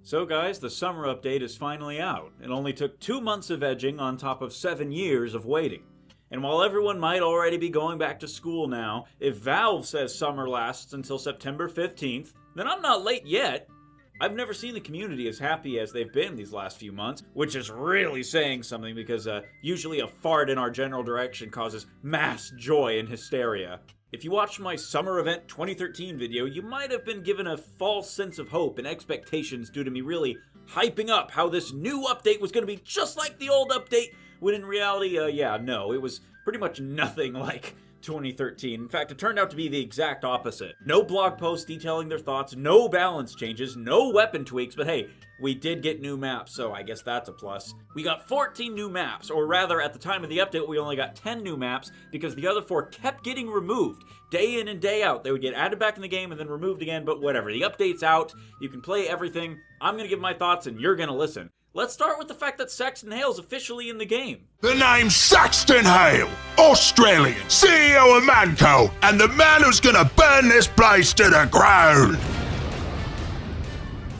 So guys, the summer update is finally out. It only took 2 months of edging on top of 7 years of waiting. And while everyone might already be going back to school now, if Valve says summer lasts until September 15th, then I'm not late yet. I've never seen the community as happy as they've been these last few months, which is really saying something because usually a fart in our general direction causes mass joy and hysteria. If you watched my Summer Event 2013 video, you might have been given a false sense of hope and expectations due to me really hyping up how this new update was going to be just like the old update, when in reality, no, it was pretty much nothing like 2013. In fact, it turned out to be the exact opposite. No blog posts detailing their thoughts, no balance changes, no weapon tweaks, but hey, we did get new maps, so I guess that's a plus. We got 14 new maps, or rather, at the time of the update, we only got 10 new maps because the other 4 kept getting removed. Day in and day out, they would get added back in the game and then removed again, but whatever. The update's out, you can play everything, I'm gonna give my thoughts and you're gonna listen. Let's start with the fact that Saxon Hill's officially in the game. The name's Saxon Hill, Australian, CEO of Manco, and the man who's gonna burn this place to the ground.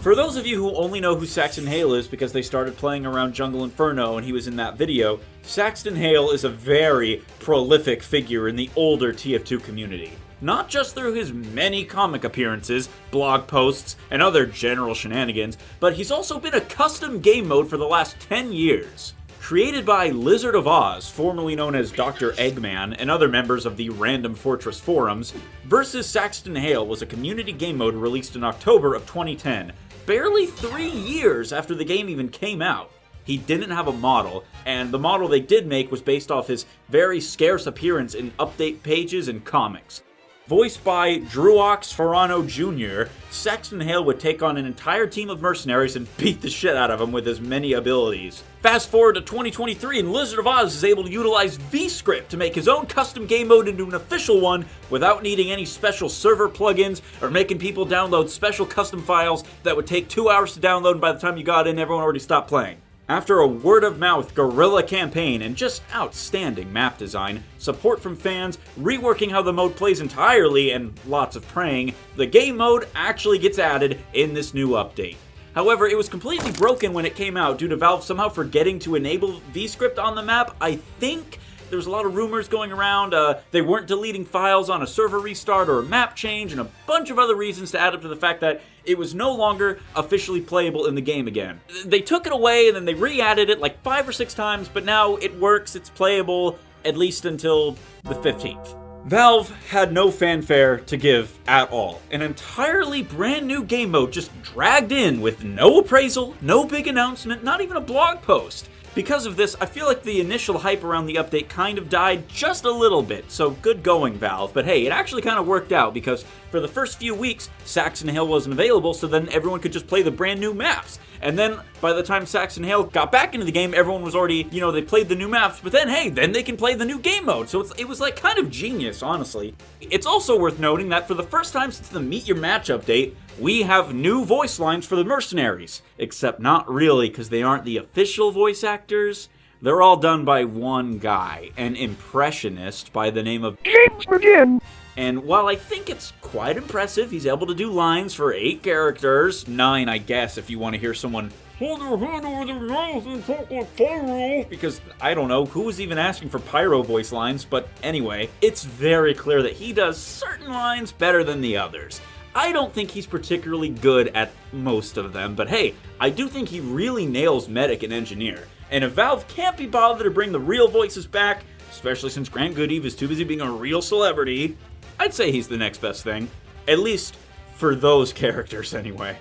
For those of you who only know who Saxon Hill is because they started playing around Jungle Inferno and he was in that video, Saxon Hill is a very prolific figure in the older TF2 community. Not just through his many comic appearances, blog posts, and other general shenanigans, but he's also been a custom game mode for the last 10 years. Created by Lizard of Oz, formerly known as Dr. Eggman, and other members of the Random Fortress forums, Versus Saxon Hill was a community game mode released in October of 2010, barely 3 years after the game even came out. He didn't have a model, and the model they did make was based off his very scarce appearance in update pages and comics. Voiced by Druox Ferrano Jr., Saxon Hill would take on an entire team of mercenaries and beat the shit out of them with his many abilities. Fast forward to 2023 and Lizard of Oz is able to utilize VScript to make his own custom game mode into an official one without needing any special server plugins or making people download special custom files that would take 2 hours to download, and by the time you got in, everyone already stopped playing. After a word-of-mouth guerrilla campaign and just outstanding map design, support from fans, reworking how the mode plays entirely, and lots of praying, the game mode actually gets added in this new update. However, it was completely broken when it came out due to Valve somehow forgetting to enable VScript on the map. I think there was a lot of rumors going around, they weren't deleting files on a server restart or a map change, and a bunch of other reasons to add up to the fact that it was no longer officially playable in the game again. They took it away and then they re-added it like 5 or 6 times, but now it works, it's playable, at least until the 15th. Valve had no fanfare to give at all. An entirely brand new game mode just dragged in with no appraisal, no big announcement, not even a blog post. Because of this, I feel like the initial hype around the update kind of died just a little bit, so good going, Valve. But hey, it actually kind of worked out because for the first few weeks, Saxon Hill wasn't available, so then everyone could just play the brand new maps. And then by the time Saxon Hill got back into the game, everyone was already, they played the new maps, but then hey, then they can play the new game mode. So it was like kind of genius, honestly. It's also worth noting that for the first time since the Meet Your Match update, we have new voice lines for the mercenaries. Except not really, because they aren't the official voice actors. They're all done by one guy, an impressionist by the name of James McGinn. And while I think it's quite impressive, he's able to do lines for 8 characters, 9 I guess if you want to hear someone hold your hand over their mouth and talk like pyro, because I don't know who was even asking for pyro voice lines, but anyway, it's very clear that he does certain lines better than the others. I don't think he's particularly good at most of them, but hey, I do think he really nails Medic and Engineer. And if Valve can't be bothered to bring the real voices back, especially since Grant Goodeve is too busy being a real celebrity, I'd say he's the next best thing. At least for those characters anyway.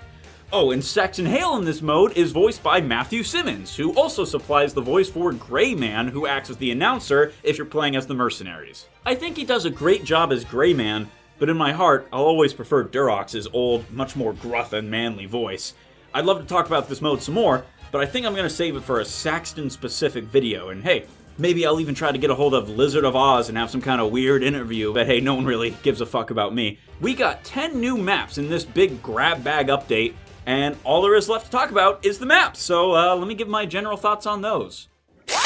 Oh, and Saxon Hill in this mode is voiced by Matthew Simmons, who also supplies the voice for Gray Man, who acts as the announcer if you're playing as the mercenaries. I think he does a great job as Gray Man, but in my heart, I'll always prefer Durox's old, much more gruff and manly voice. I'd love to talk about this mode some more, but I think I'm going to save it for a Saxton-specific video, and hey, maybe I'll even try to get a hold of Lizard of Oz and have some kind of weird interview, but hey, no one really gives a fuck about me. We got 10 new maps in this big grab bag update, and all there is left to talk about is the maps, so let me give my general thoughts on those.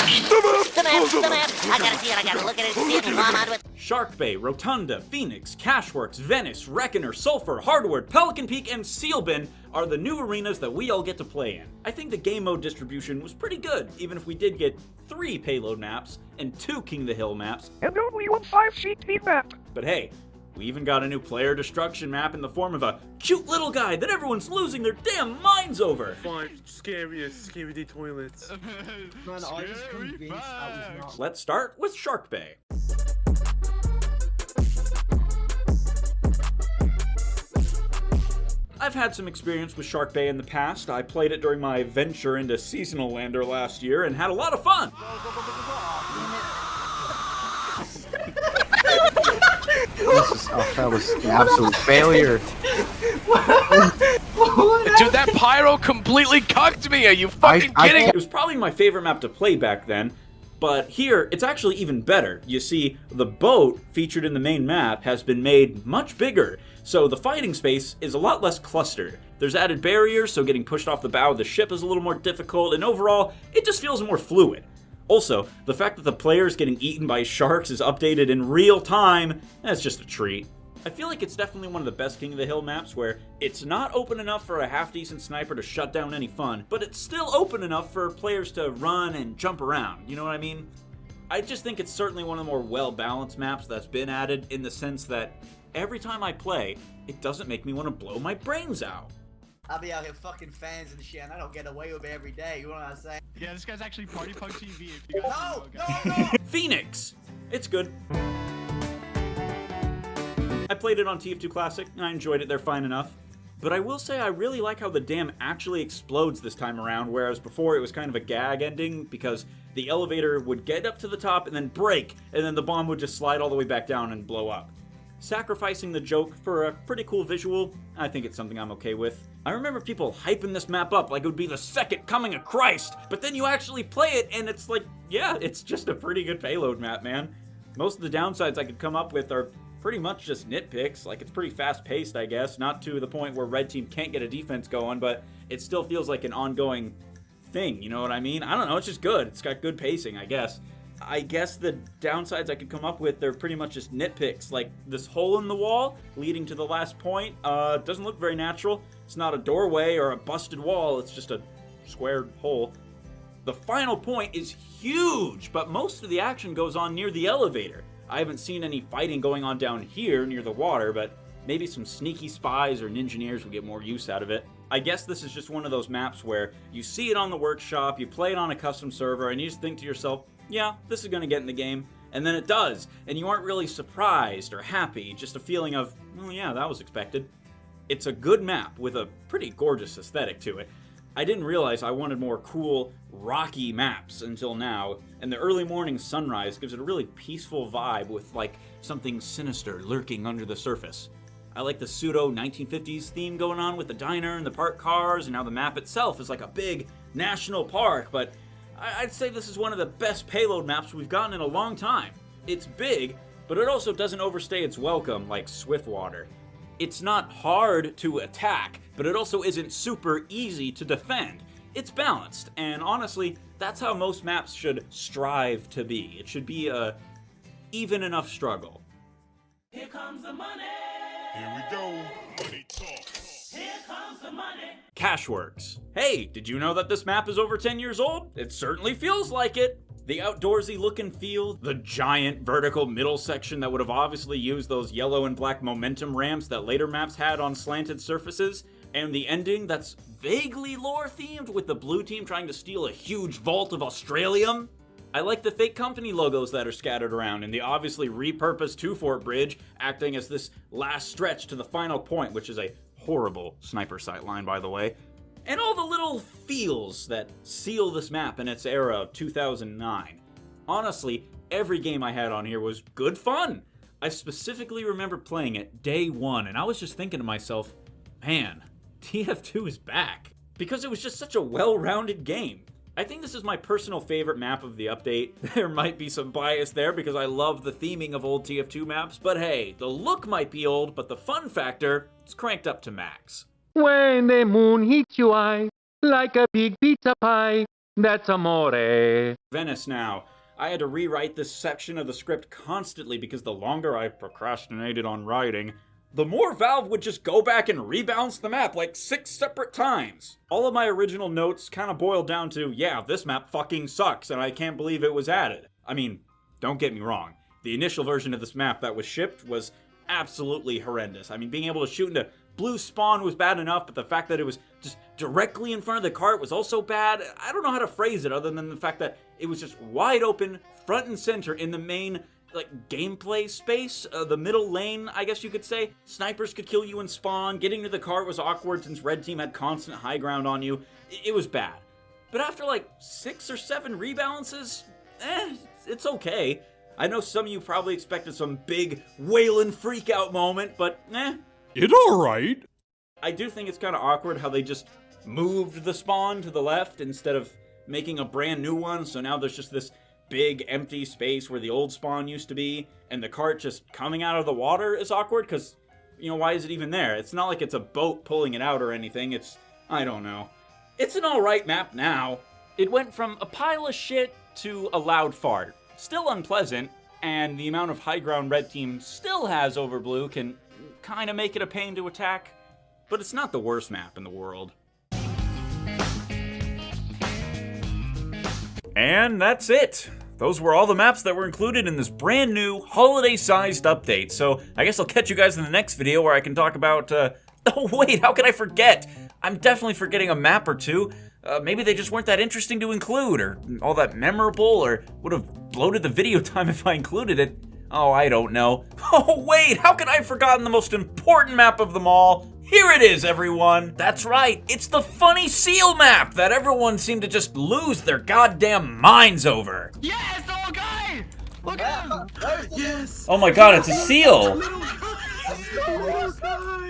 I gotta see it, I gotta look at it, see it, and glom onto it. Shark Bay, Rotunda, Phoenix, Cashworks, Venice, Reckoner, Sulphur, Hardwood, Pelican Peak, and Sealbin are the new arenas that we all get to play in. I think the game mode distribution was pretty good, even if we did get 3 payload maps and 2 King of the Hill maps. And only one 5-seat team map. But hey, we even got a new player destruction map in the form of a cute little guy that everyone's losing their damn minds over. 5 scariest skibidi toilets. Man, I was convinced that was not. Let's start with Shark Bay. I've had some experience with Shark Bay in the past. I played it during my venture into Seasonal Lander last year and had a lot of fun. That was an absolute failure. Dude, that pyro completely cucked me. Are you fucking kidding? It was probably my favorite map to play back then, but here it's actually even better. You see, the boat featured in the main map has been made much bigger, so the fighting space is a lot less clustered. There's added barriers, so getting pushed off the bow of the ship is a little more difficult, and overall, it just feels more fluid. Also, the fact that the players getting eaten by sharks is updated in real time, that's just a treat. I feel like it's definitely one of the best King of the Hill maps where it's not open enough for a half-decent sniper to shut down any fun, but it's still open enough for players to run and jump around, you know what I mean? I just think it's certainly one of the more well-balanced maps that's been added in the sense that every time I play, it doesn't make me want to blow my brains out. I'll be out here fucking fans and shit, and I don't get away with it every day, you know what I'm saying? Yeah, this guy's actually Party Pug TV if you guys No, don't know, no, guys. no! Phoenix! It's good. I played it on TF2 Classic, and I enjoyed it, they're fine enough. But I will say I really like how the dam actually explodes this time around, whereas before it was kind of a gag ending, because the elevator would get up to the top and then break, and then the bomb would just slide all the way back down and blow up. Sacrificing the joke for a pretty cool visual, I think it's something I'm okay with. I remember people hyping this map up like it would be the second coming of Christ, but then you actually play it and it's like, yeah, it's just a pretty good payload map, man. Most of the downsides I could come up with are pretty much just nitpicks, like it's pretty fast-paced, I guess, not to the point where Red Team can't get a defense going, but it still feels like an ongoing thing, you know what I mean? I don't know, it's just good. It's got good pacing, I guess. I guess the downsides I could come up with, they're pretty much just nitpicks, like this hole in the wall leading to the last point doesn't look very natural. It's not a doorway or a busted wall, it's just a squared hole. The final point is huge, but most of the action goes on near the elevator. I haven't seen any fighting going on down here near the water, but maybe some sneaky spies or ninjineers will get more use out of it. I guess this is just one of those maps where you see it on the workshop, you play it on a custom server, and you just think to yourself, yeah, this is going to get in the game, and then it does, and you aren't really surprised or happy, just a feeling of, well, yeah, that was expected. It's a good map with a pretty gorgeous aesthetic to it. I didn't realize I wanted more cool, rocky maps until now, and the early morning sunrise gives it a really peaceful vibe with, like, something sinister lurking under the surface. I like the pseudo 1950s theme going on with the diner and the parked cars, and now the map itself is like a big national park, but I'd say this is one of the best payload maps we've gotten in a long time. It's big, but it also doesn't overstay its welcome like Swiftwater. It's not hard to attack, but it also isn't super easy to defend. It's balanced, and honestly, that's how most maps should strive to be. It should be a even enough struggle. Here comes the money. Here we go. Money talk. Here comes the money. Cashworks. Hey, did you know that this map is over 10 years old? It certainly feels like it. The outdoorsy look and feel, the giant vertical middle section that would have obviously used those yellow and black momentum ramps that later maps had on slanted surfaces, and the ending that's vaguely lore themed with the blue team trying to steal a huge vault of Australium. I like the fake company logos that are scattered around and the obviously repurposed Two-Fort Bridge acting as this last stretch to the final point, which is a horrible sniper sight line, by the way. And all the little feels that seal this map in its era of 2009. Honestly, every game I had on here was good fun. I specifically remember playing it day one, and I was just thinking to myself, man, TF2 is back. Because it was just such a well-rounded game. I think this is my personal favorite map of the update. There might be some bias there because I love the theming of old TF2 maps, but hey, the look might be old, but the fun factor is cranked up to max. When the moon hits your eye like a big pizza pie, That's amore. Venice now. I had to rewrite this section of the script constantly because the longer I procrastinated on writing, the more Valve would just go back and rebalance the map like 6 separate times. All of my original notes kind of boiled down to, yeah, this map fucking sucks and I can't believe it was added. I mean, don't get me wrong. The initial version of this map that was shipped was absolutely horrendous. I mean, being able to shoot into blue spawn was bad enough, but the fact that it was just directly in front of the cart was also bad. I don't know how to phrase it other than the fact that it was just wide open, front and center in the main, like, gameplay space, the middle lane, I guess you could say. Snipers could kill you in spawn. Getting to the cart was awkward since red team had constant high ground on you. It was bad. But after like 6 or 7 rebalances, it's okay. I know some of you probably expected some big Wayland freakout moment, but It's alright. I do think it's kind of awkward how they just moved the spawn to the left instead of making a brand new one, so now there's just this big empty space where the old spawn used to be, and the cart just coming out of the water is awkward, because, you know, why is it even there? It's not like it's a boat pulling it out or anything, I don't know. It's an alright map now. It went from a pile of shit to a loud fart. Still unpleasant, and the amount of high ground red team still has over blue can kind of make it a pain to attack, but it's not the worst map in the world. And that's it. Those were all the maps that were included in this brand new holiday-sized update. So I guess I'll catch you guys in the next video where I can talk about, oh wait, how could I forget? I'm definitely forgetting a map or two. Maybe they just weren't that interesting to include, or all that memorable, or would have bloated the video time if I included it. Oh, I don't know. Oh wait, how could I have forgotten the most important map of them all? Here it is, everyone! That's right, it's the funny seal map that everyone seemed to just lose their goddamn minds over. Yes, the little guy! Look at him! Yes! Oh my god, it's a seal! Look at him!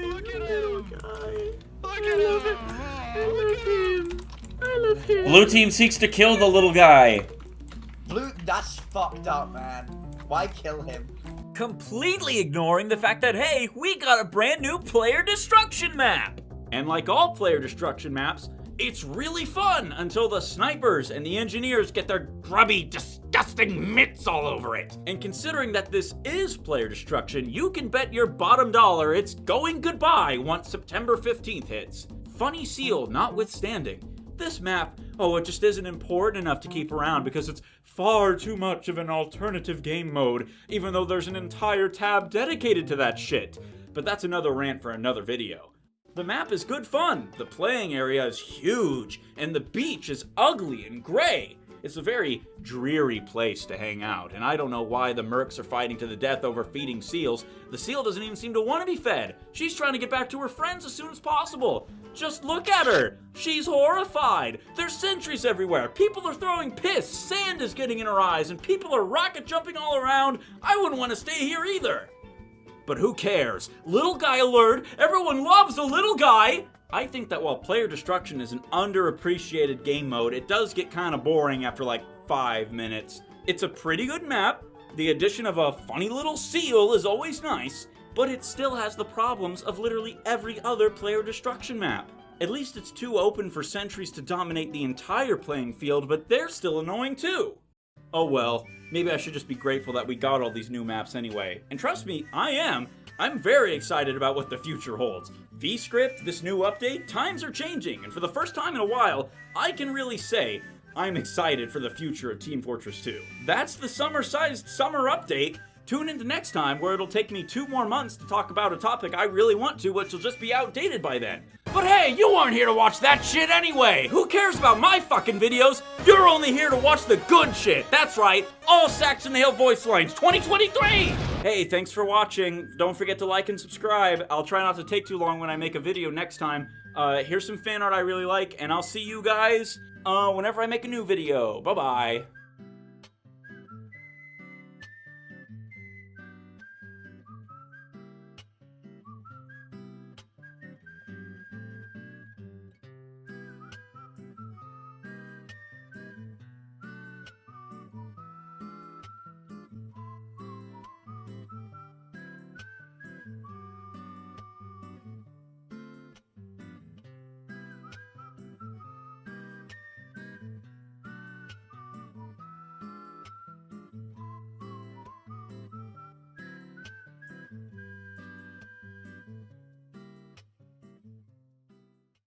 Look at him! I love him. Blue team seeks to kill the little guy. That's fucked up, man. Why kill him? Completely ignoring the fact that, hey, we got a brand new player destruction map! And like all player destruction maps, it's really fun until the snipers and the engineers get their grubby, disgusting mitts all over it. And considering that this is player destruction, you can bet your bottom dollar it's going goodbye once September 15th hits. Funny seal notwithstanding, this map, it just isn't important enough to keep around because it's far too much of an alternative game mode, even though there's an entire tab dedicated to that shit. But that's another rant for another video. The map is good fun, the playing area is huge, and the beach is ugly and gray. It's a very dreary place to hang out, and I don't know why the mercs are fighting to the death over feeding seals. The seal doesn't even seem to want to be fed. She's trying to get back to her friends as soon as possible. Just look at her. She's horrified. There's sentries everywhere. People are throwing piss. Sand is getting in her eyes, and people are rocket jumping all around. I wouldn't want to stay here either. But who cares? Little guy alert. Everyone loves a little guy. I think that while player destruction is an underappreciated game mode, it does get kind of boring after like 5 minutes. It's a pretty good map. The addition of a funny little seal is always nice, but it still has the problems of literally every other player destruction map. At least it's too open for sentries to dominate the entire playing field, but they're still annoying too. Oh well, maybe I should just be grateful that we got all these new maps anyway. And trust me, I am. I'm very excited about what the future holds. VScript, this new update, times are changing, and for the first time in a while, I can really say I'm excited for the future of Team Fortress 2. That's the summer-sized summer update. Tune into next time where it'll take me 2 more months to talk about a topic I really want to, which will just be outdated by then. But hey, you weren't here to watch that shit anyway! Who cares about my fucking videos? You're only here to watch the good shit! That's right, all Saxon Hill voice lines 2023! Hey, thanks for watching. Don't forget to like and subscribe. I'll try not to take too long when I make a video next time. Here's some fan art I really like, and I'll see you guys whenever I make a new video. Bye-bye.